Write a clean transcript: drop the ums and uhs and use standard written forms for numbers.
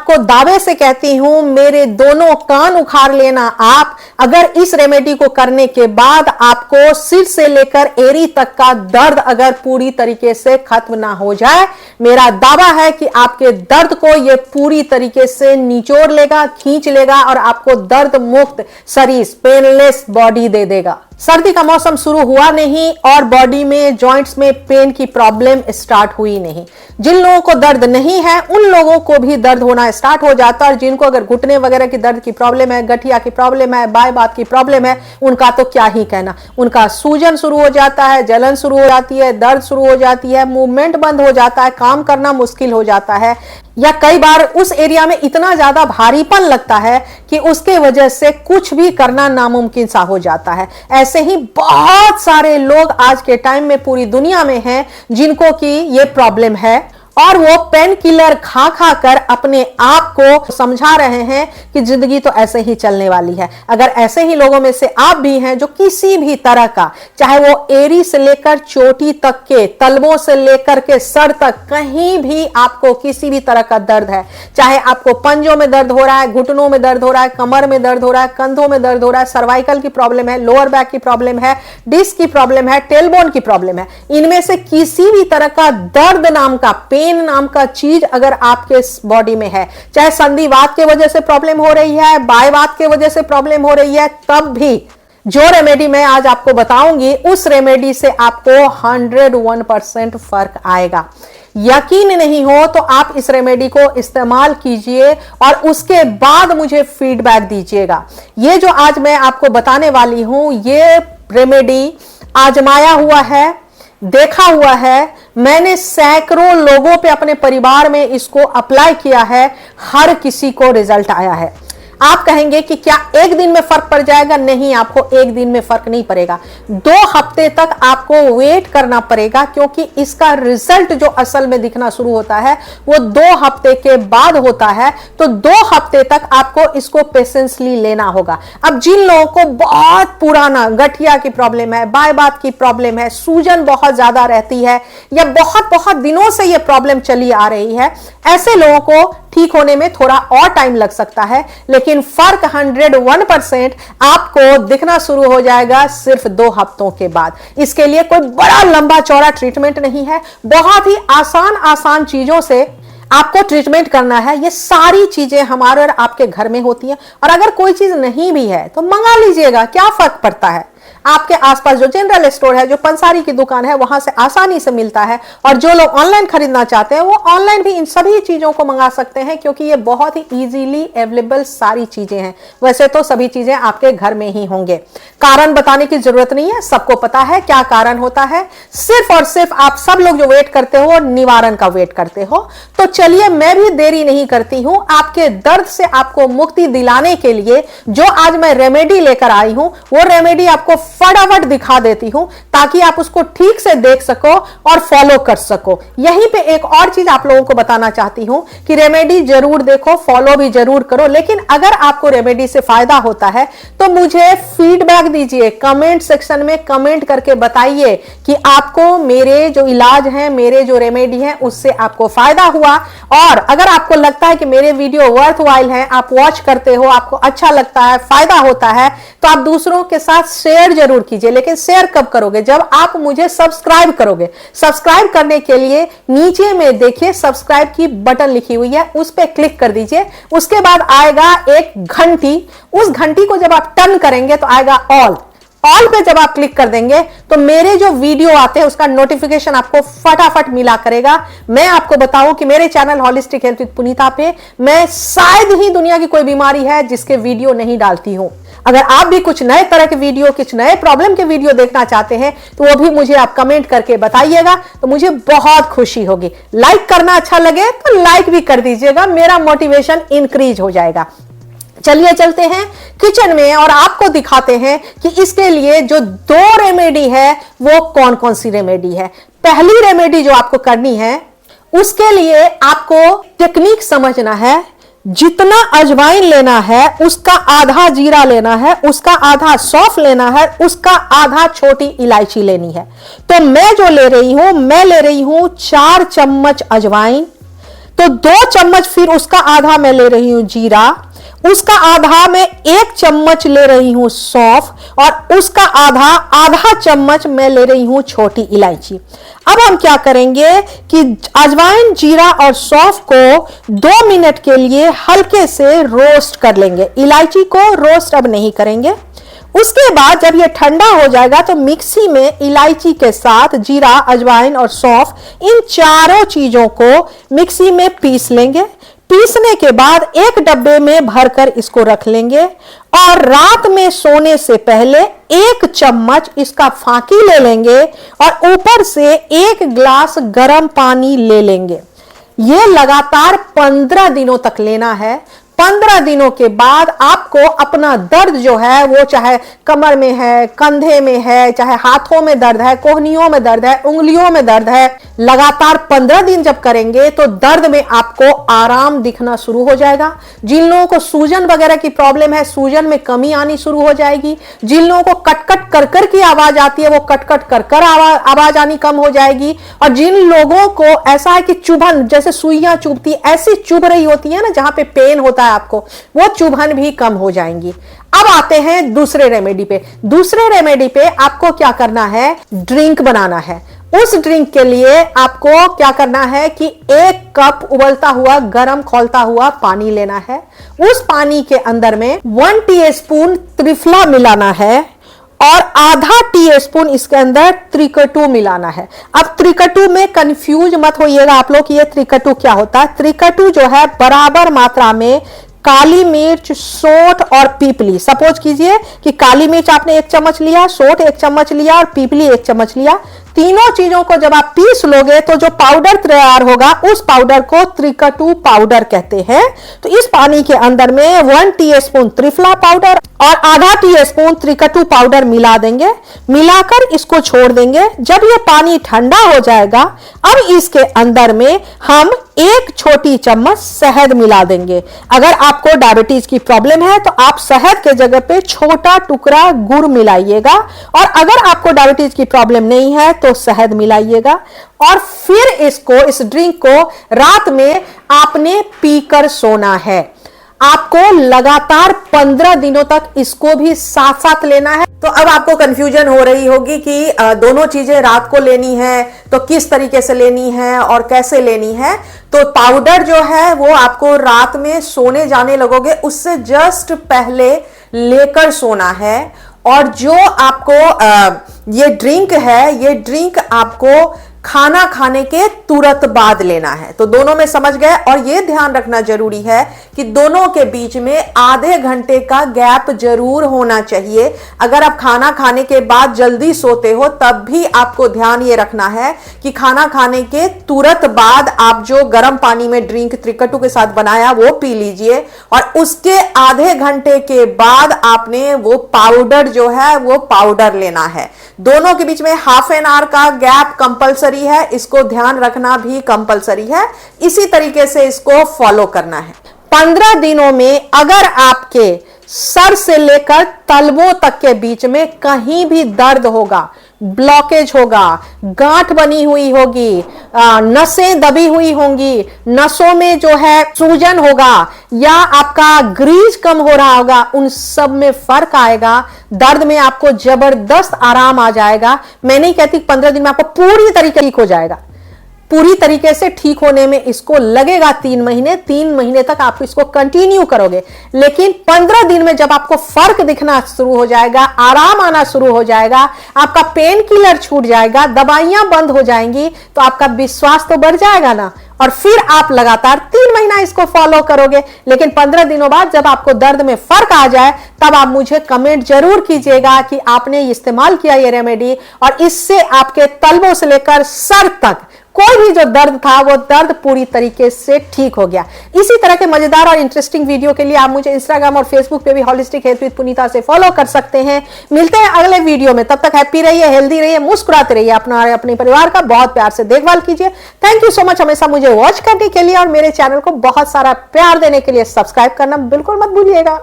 आपको दावे से कहती हूं, मेरे दोनों कान उखाड़ लेना आप, अगर इस रेमेडी को करने के बाद आपको सिर से लेकर एड़ी तक का दर्द अगर पूरी तरीके से खत्म ना हो जाए, मेरा दावा है कि आपके दर्द को यह पूरी तरीके से निचोड़ लेगा, खींच लेगा और आपको दर्द मुक्त शरीर, पेनलेस बॉडी दे देगा। सर्दी का मौसम शुरू हुआ नहीं और बॉडी में, जॉइंट्स में पेन की प्रॉब्लम स्टार्ट हुई नहीं। जिन लोगों को दर्द नहीं है उन लोगों को भी दर्द होना स्टार्ट हो जाता है, और जिनको अगर घुटने वगैरह की दर्द की प्रॉब्लम है, गठिया की प्रॉब्लम है, बाएं बात की प्रॉब्लम है, उनका तो क्या ही कहना। उनका सूजन शुरू हो जाता है, जलन शुरू हो जाती है, दर्द शुरू हो जाती है, मूवमेंट बंद हो जाता है, काम करना मुश्किल हो जाता है, या कई बार उस एरिया में इतना ज्यादा भारीपन लगता है कि उसके वजह से कुछ भी करना नामुमकिन सा हो जाता है। ऐसे ही बहुत सारे लोग आज के टाइम में पूरी दुनिया में हैं जिनको कि ये प्रॉब्लम है, और वो पेन किलर खा खा कर अपने आप को समझा रहे हैं कि जिंदगी तो ऐसे ही चलने वाली है। अगर ऐसे ही लोगों में से आप भी हैं जो किसी भी तरह का, चाहे वो एड़ी से लेकर चोटी तक के, तलवों से लेकर के सर तक, कहीं भी आपको किसी भी तरह का दर्द है, चाहे आपको पंजों में दर्द हो रहा है, घुटनों में दर्द हो रहा है, कमर में दर्द हो रहा है, कंधों में दर्द हो रहा है, सर्वाइकल की प्रॉब्लम है, लोअर बैक की प्रॉब्लम है, डिस्क की प्रॉब्लम है, टेलबोन की प्रॉब्लम है, इनमें से किसी भी तरह का दर्द नाम का, पेन नाम का चीज अगर आपके बॉडी में है, चाहे संधिवात की वजह से प्रॉब्लम हो रही है, बायवात की वजह से प्रॉब्लम हो रही है, तब भी जो रेमेडी मैं आज आपको बताऊंगी उस रेमेडी से आपको 101% फर्क आएगा। यकीन नहीं हो तो आप इस रेमेडी को इस्तेमाल कीजिए और उसके बाद मुझे फीडबैक दीजिएगा। ये जो आज मैं आपको बताने वाली हूं, ये रेमेडी आजमाया हुआ है, देखा हुआ है, मैंने सैकड़ों लोगों पे अपने परिवार में इसको अप्लाई किया है, हर किसी को रिजल्ट आया है। आप कहेंगे कि क्या एक दिन में फर्क पड़ जाएगा? नहीं, आपको एक दिन में फर्क नहीं पड़ेगा, 2 हफ्ते तक आपको वेट करना पड़ेगा, क्योंकि इसका रिजल्ट जो असल में दिखना शुरू होता है वो 2 हफ्ते के बाद होता है। तो 2 हफ्ते तक आपको इसको पेशेंसली लेना होगा। अब जिन लोगों को बहुत पुराना गठिया की प्रॉब्लम है, बाएं बात की प्रॉब्लम है, सूजन बहुत ज्यादा रहती है, या बहुत बहुत दिनों से ये प्रॉब्लम चली आ रही है, ऐसे लोगों को ठीक होने में थोड़ा और टाइम लग सकता है, लेकिन फर्क 101% आपको दिखना शुरू हो जाएगा सिर्फ 2 हफ्तों के बाद। इसके लिए कोई बड़ा लंबा चौड़ा ट्रीटमेंट नहीं है, बहुत ही आसान चीजों से आपको ट्रीटमेंट करना है। ये सारी चीजें हमारे और आपके घर में होती हैं, और अगर कोई चीज नहीं भी है तो मंगा लीजिएगा, क्या फर्क पड़ता है। आपके आसपास जो जनरल स्टोर है, जो पंसारी की दुकान है, वहां से आसानी से मिलता है, और जो लोग ऑनलाइन खरीदना चाहते हैं वो ऑनलाइन भी इन सभी चीजों को मंगा सकते हैं, क्योंकि ये बहुत ही इजीली अवेलेबल सारी चीजें हैं। वैसे तो सभी चीजें आपके घर में ही होंगे, कारण बताने की जरूरत नहीं है, सबको पता है क्या कारण होता है। सिर्फ और सिर्फ आप सब लोग जो वेट करते हो, निवारण का वेट करते हो। तो चलिए, मैं भी देरी नहीं करती हूं, आपके दर्द से आपको मुक्ति दिलाने के लिए जो आज मैं रेमेडी लेकर आई हूं, वो रेमेडी आपको फटाफट दिखा देती हूं, ताकि आप उसको ठीक से देख सको और फॉलो कर सको। यहीं पे एक और चीज आप लोगों को बताना चाहती हूं कि रेमेडी जरूर देखो, फॉलो भी जरूर करो, लेकिन अगर आपको रेमेडी से फायदा होता है तो मुझे फीडबैक दीजिए, कमेंट सेक्शन में कमेंट करके बताइए कि आपको मेरे जो इलाज है, मेरे जो रेमेडी है, उससे आपको फायदा हुआ। और अगर आपको लगता है कि मेरे वीडियो वर्थ वाइल है, आप वॉच करते हो, आपको अच्छा लगता है, फायदा होता है, तो आप दूसरों के साथ शेयर जरूर कीजिए। लेकिन शेयर कब करोगे? जब आप मुझे सब्सक्राइब करोगे। सब्सक्राइब करने के लिए नीचे में देखिए सब्सक्राइब की बटन लिखी हुई है, उस पर क्लिक कर दीजिए। उसके बाद आएगा एक घंटी, उस घंटी को जब आप टर्न करेंगे तो आएगा ऑल पे जब आप क्लिक कर देंगे तो मेरे जो वीडियो आते हैं उसका नोटिफिकेशन आपको फटाफट मिला करेगा। मैं आपको बताऊं कि मेरे चैनल हॉलिस्टिक हेल्थ विद पुनीता पे मैं शायद ही दुनिया की कोई बीमारी है जिसके वीडियो नहीं डालती हूं। अगर आप भी कुछ नए तरह के वीडियो, कुछ नए प्रॉब्लम के वीडियो देखना चाहते हैं तो वो भी मुझे आप कमेंट करके बताइएगा, तो मुझे बहुत खुशी होगी। लाइक करना अच्छा लगे तो लाइक भी कर दीजिएगा, मेरा मोटिवेशन इंक्रीज हो जाएगा। चलिए चलते हैं किचन में और आपको दिखाते हैं कि इसके लिए जो 2 रेमेडी है वो कौन कौन सी रेमेडी है। पहली रेमेडी जो आपको करनी है, उसके लिए आपको टेक्निक समझना है। जितना अजवाइन लेना है उसका आधा जीरा लेना है, उसका आधा सौंफ लेना है, उसका आधा छोटी इलायची लेनी है। तो मैं जो ले रही हूं, मैं ले रही हूं 4 चम्मच अजवाइन, तो 2 चम्मच, फिर उसका आधा मैं ले रही हूं जीरा, उसका आधा मैं 1 चम्मच ले रही हूं सौंफ, और उसका आधा चम्मच मैं ले रही हूं छोटी इलायची। अब हम क्या करेंगे कि अजवाइन, जीरा और सौंफ को 2 मिनट के लिए हल्के से रोस्ट कर लेंगे। इलायची को रोस्ट अब नहीं करेंगे। उसके बाद जब ये ठंडा हो जाएगा तो मिक्सी में इलायची के साथ जीरा, अजवाइन और सौंफ, इन चारों चीजों को मिक्सी में पीस लेंगे। पीसने के बाद एक डब्बे में भरकर इसको रख लेंगे, और रात में सोने से पहले 1 चम्मच इसका फांकी ले लेंगे, और ऊपर से 1 ग्लास गर्म पानी ले लेंगे। ये लगातार 15 दिनों तक लेना है। 15 दिनों के बाद आपको अपना दर्द जो है, वो चाहे कमर में है, कंधे में है, चाहे हाथों में दर्द है, कोहनियों में दर्द है, उंगलियों में दर्द है, लगातार 15 दिन जब करेंगे तो दर्द में आपको आराम दिखना शुरू हो जाएगा। जिन लोगों को सूजन वगैरह की प्रॉब्लम है, सूजन में कमी आनी शुरू हो जाएगी। जिन लोगों को कटकट कर कर की आवाज आती है, वो कटकट कर कर आवाज आनी कम हो जाएगी। और जिन लोगों को ऐसा है कि चुभन, जैसे सुइयां चुभती, ऐसी चुभ रही होती है ना जहां पे पेन होता है आपको, वो चुभन भी कम हो जाएंगी। अब आते हैं दूसरे रेमेडी पे। दूसरे रेमेडी पे आपको क्या करना है, ड्रिंक बनाना है। उस ड्रिंक के लिए आपको क्या करना है कि 1 कप उबलता हुआ, गरम खौलता हुआ पानी लेना है। उस पानी के अंदर में 1 टीस्पून त्रिफला मिलाना है, और आधा टीस्पून इसके अंदर त्रिकटु मिलाना है। अब त्रिकटु में कंफ्यूज मत होइएगा आप लोग, ये त्रिकटु क्या होता है। त्रिकटु जो है बराबर मात्रा में काली मिर्च, सोंठ और पीपली। सपोज कीजिए कि काली मिर्च आपने 1 चम्मच लिया, सोंठ 1 चम्मच लिया और पीपली 1 चम्मच लिया। तीनों चीजों को जब आप पीस लोगे तो जो पाउडर तैयार होगा, उस पाउडर को त्रिकटु पाउडर कहते हैं। तो इस पानी के अंदर में 1 टीस्पून त्रिफला पाउडर और आधा टीस्पून त्रिकटु पाउडर मिला देंगे। मिलाकर इसको छोड़ देंगे। जब ये पानी ठंडा हो जाएगा, अब इसके अंदर में हम 1 छोटी चम्मच शहद मिला देंगे। अगर आपको डायबिटीज की प्रॉब्लम है तो आप शहद के जगह पे छोटा टुकड़ा गुड़ मिलाइएगा, और अगर आपको डायबिटीज की प्रॉब्लम नहीं है तो शहद मिलाइएगा। और फिर इस ड्रिंक को रात में आपने पीकर सोना है। आपको लगातार 15 दिनों तक इसको भी साथ साथ लेना है। तो अब आपको कंफ्यूजन हो रही होगी कि दोनों चीजें रात को लेनी है, तो किस तरीके से लेनी है और कैसे लेनी है। तो पाउडर जो है वो आपको रात में सोने जाने लगोगे उससे जस्ट पहले लेकर सोना है। और जो आपको ये ड्रिंक है, ये ड्रिंक आपको खाना खाने के तुरंत बाद लेना है। तो दोनों में समझ गए। और यह ध्यान रखना जरूरी है कि दोनों के बीच में आधे घंटे का गैप जरूर होना चाहिए। अगर आप खाना खाने के बाद जल्दी सोते हो तब भी आपको ध्यान ये रखना है कि खाना खाने के तुरंत बाद आप जो गर्म पानी में ड्रिंक त्रिकटु के साथ बनाया वो पी लीजिए, और उसके आधे घंटे के बाद आपने वो पाउडर जो है वो पाउडर लेना है। दोनों के बीच में हाफ एन आवर का गैप कंपलसरी है, इसको ध्यान रखना भी कंपलसरी है। इसी तरीके से इसको फॉलो करना है। 15 दिनों में अगर आपके सर से लेकर तलवों तक के बीच में कहीं भी दर्द होगा, ब्लॉकेज होगा, गांठ बनी हुई होगी, नसें दबी हुई होंगी, नसों में जो है सूजन होगा, या आपका ग्रीज कम हो रहा होगा, उन सब में फर्क आएगा। दर्द में आपको जबरदस्त आराम आ जाएगा। मैं नहीं कहती 15 दिन में आपको पूरी तरीके ठीक हो जाएगा। पूरी तरीके से ठीक होने में इसको लगेगा 3 महीने। 3 महीने तक आप इसको कंटिन्यू करोगे, लेकिन 15 दिन में जब आपको फर्क दिखना शुरू हो जाएगा, आराम आना शुरू हो जाएगा, आपका पेन किलर छूट जाएगा, दवाइयां बंद हो जाएंगी, तो आपका विश्वास तो बढ़ जाएगा ना। और फिर आप लगातार 3 महीना इसको फॉलो करोगे। लेकिन 15 दिनों बाद जब आपको दर्द में फर्क आ जाए तब आप मुझे कमेंट जरूर कीजिएगा कि आपने इस्तेमाल किया ये रेमेडी, और इससे आपके तलवों से लेकर सर तक कोई भी जो दर्द था वो दर्द पूरी तरीके से ठीक हो गया। इसी तरह के मजेदार और इंटरेस्टिंग वीडियो के लिए आप मुझे इंस्टाग्राम और फेसबुक पे भी होलिस्टिक हेल्थ विद पुनीता से फॉलो कर सकते हैं। मिलते हैं अगले वीडियो में। तब तक हैप्पी रहिए, हेल्दी रहिए, मुस्कुराते रहिए, अपने परिवार का बहुत प्यार से देखभाल कीजिए। थैंक यू सो मच हमेशा मुझे वॉच करने के लिए, और मेरे चैनल को बहुत सारा प्यार देने के लिए। सब्सक्राइब करना बिल्कुल मत भूलिएगा।